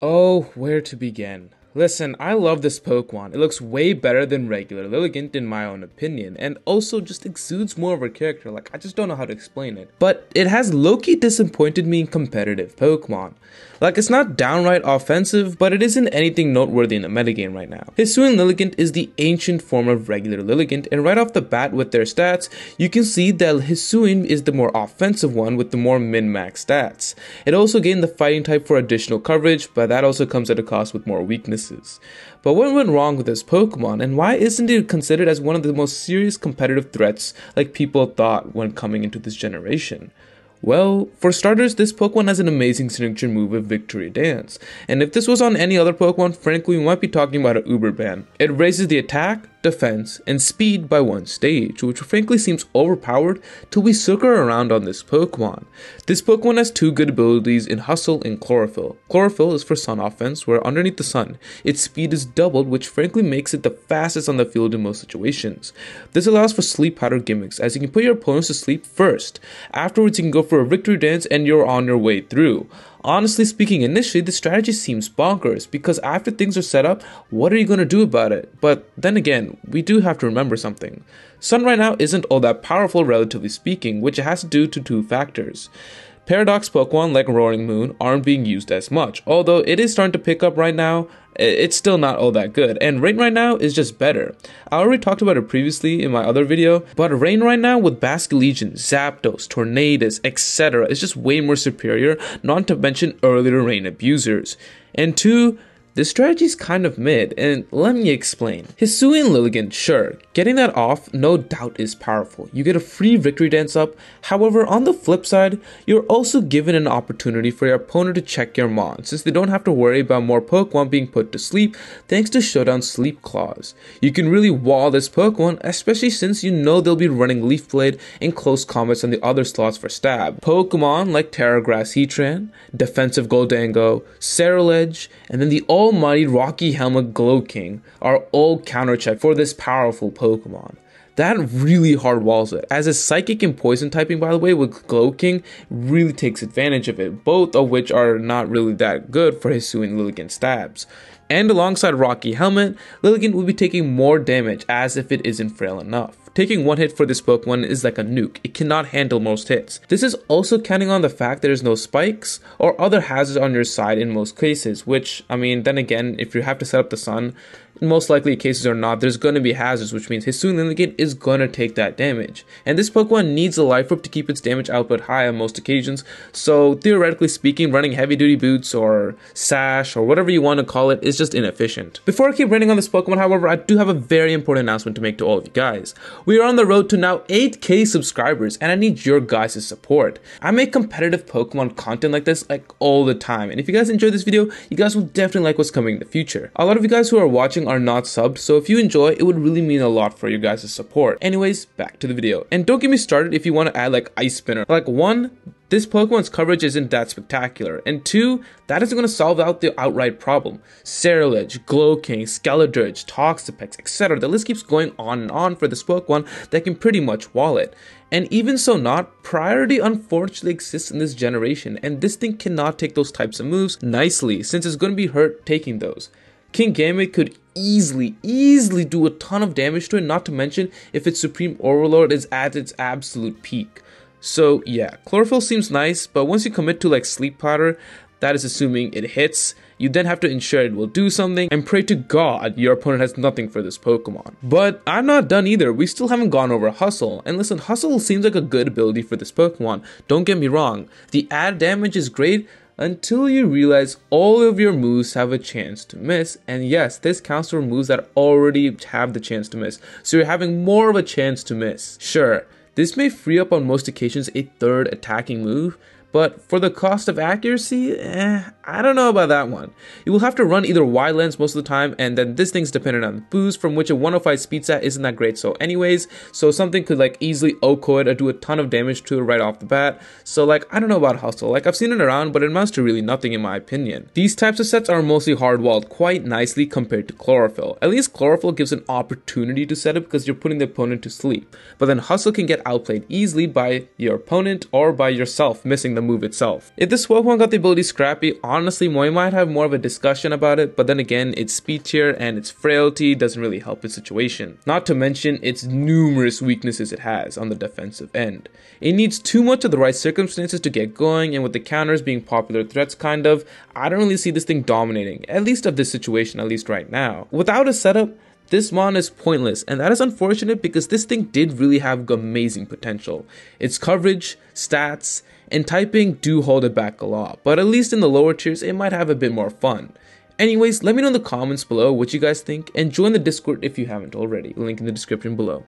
Oh, where to begin? Listen, I love this Pokemon. It looks way better than regular Lilligant in my own opinion, and also just exudes more of a character. Like, I just don't know how to explain it. But it has low-key disappointed me in competitive Pokemon. Like, it's not downright offensive, but it isn't anything noteworthy in the metagame right now. Hisuian Lilligant is the ancient form of regular Lilligant, and right off the bat with their stats, you can see that Hisuian is the more offensive one with the more min-max stats. It also gained the fighting type for additional coverage, but that also comes at a cost with more weaknesses. But what went wrong with this Pokemon, and why isn't it considered as one of the most serious competitive threats like people thought when coming into this generation? Well, for starters, this Pokemon has an amazing signature move of Victory Dance, and if this was on any other Pokemon, frankly we might be talking about an Uber ban. It raises the attack, defense, and speed by one stage, which frankly seems overpowered till we circle around on this Pokemon. This Pokemon has two good abilities in Hustle and Chlorophyll. Chlorophyll is for sun offense, where underneath the sun, its speed is doubled, which frankly makes it the fastest on the field in most situations. This allows for sleep powder gimmicks, as you can put your opponents to sleep first. Afterwards you can go for a Victory Dance and you're on your way through. Honestly speaking, initially the strategy seems bonkers, because after things are set up, what are you going to do about it? But then again, we do have to remember something. Sun right now isn't all that powerful relatively speaking, which has to do to two factors. Paradox Pokemon like Roaring Moon aren't being used as much, although it is starting to pick up right now. It's still not all that good, and Rain right now is just better. I already talked about it previously in my other video, but Rain right now with Basculegion, Zapdos, Tornadus, etc. is just way more superior, not to mention earlier Rain abusers. And two, the strategy is kind of mid, and let me explain. Hisuian Lilligant, sure, getting that off no doubt is powerful. You get a free Victory Dance up, however on the flip side, you're also given an opportunity for your opponent to check your Mon, since they don't have to worry about more Pokemon being put to sleep thanks to Showdown's Sleep Clause. You can really wall this Pokemon, especially since you know they'll be running Leaf Blade in close combats on the other slots for stab. Pokemon like Terragrass Heatran, Defensive Goldango, Cerulege, and then the almighty Rocky Helmet Glowking are all countercheck for this powerful Pokemon. That really hard walls it, as its Psychic and Poison typing, by the way, with Glowking really takes advantage of it, both of which are not really that good for Hisuian Lilligant stabs. And alongside Rocky Helmet, Lilligant will be taking more damage as if it isn't frail enough. Taking one hit for this Pokemon is like a nuke, it cannot handle most hits. This is also counting on the fact there's no spikes or other hazards on your side in most cases, which, I mean, then again, if you have to set up the sun, in most likely cases or not, there's going to be hazards, which means Hisuian Lilligant is going to take that damage. And this Pokemon needs a life orb to keep its damage output high on most occasions, so theoretically speaking, running heavy duty boots or sash or whatever you want to call it is just inefficient. Before I keep ranting on this Pokemon, however, I do have a very important announcement to make to all of you guys. We are on the road to now 8K subscribers, and I need your guys' support. I make competitive Pokemon content like this like all the time, and if you guys enjoy this video, you guys will definitely like what's coming in the future. A lot of you guys who are watching are not subbed, so if you enjoy, it would really mean a lot for your guys' support. Anyways, back to the video. And don't get me started if you want to add like Ice Spinner. Like, one, this Pokemon's coverage isn't that spectacular, and two, that isn't going to solve out the outright problem. Cerulege, Glowking, Skeledurge, Toxapex, etc. The list keeps going on and on for this Pokemon that can pretty much wall it. And even so not, priority unfortunately exists in this generation, and this thing cannot take those types of moves nicely, since it's going to be hurt taking those. Kingambit could easily do a ton of damage to it, not to mention if its Supreme Overlord is at its absolute peak. So yeah, Chlorophyll seems nice, but once you commit to like Sleep Powder, that is assuming it hits, you then have to ensure it will do something and pray to God your opponent has nothing for this Pokemon. But I'm not done either, we still haven't gone over Hustle, and listen, Hustle seems like a good ability for this Pokemon, don't get me wrong, the added damage is great, until you realize all of your moves have a chance to miss, and yes, this counts for moves that already have the chance to miss, so you're having more of a chance to miss. Sure, this may free up on most occasions a third attacking move, but for the cost of accuracy, I don't know about that one. You will have to run either wide lens most of the time, and then this thing's dependent on the boost, from which a 105 speed stat isn't that great. So anyways, so something could like easily OHKO it or do a ton of damage to it right off the bat. So like, I don't know about Hustle. Like, I've seen it around, but it amounts to really nothing in my opinion. These types of sets are mostly hard-walled quite nicely compared to Chlorophyll. At least Chlorophyll gives an opportunity to set it because you're putting the opponent to sleep. But then Hustle can get outplayed easily by your opponent or by yourself missing the move itself. If this Pokemon got the ability Scrappy, honestly we might have more of a discussion about it, but then again, its speed tier and its frailty doesn't really help its situation. Not to mention its numerous weaknesses it has on the defensive end. It needs too much of the right circumstances to get going, and with the counters being popular threats kind of, I don't really see this thing dominating, at least of this situation, at least right now. Without a setup, this mon is pointless, and that is unfortunate because this thing did really have amazing potential. Its coverage, stats, and typing do hold it back a lot, but at least in the lower tiers it might have a bit more fun. Anyways, let me know in the comments below what you guys think, and join the Discord if you haven't already, link in the description below.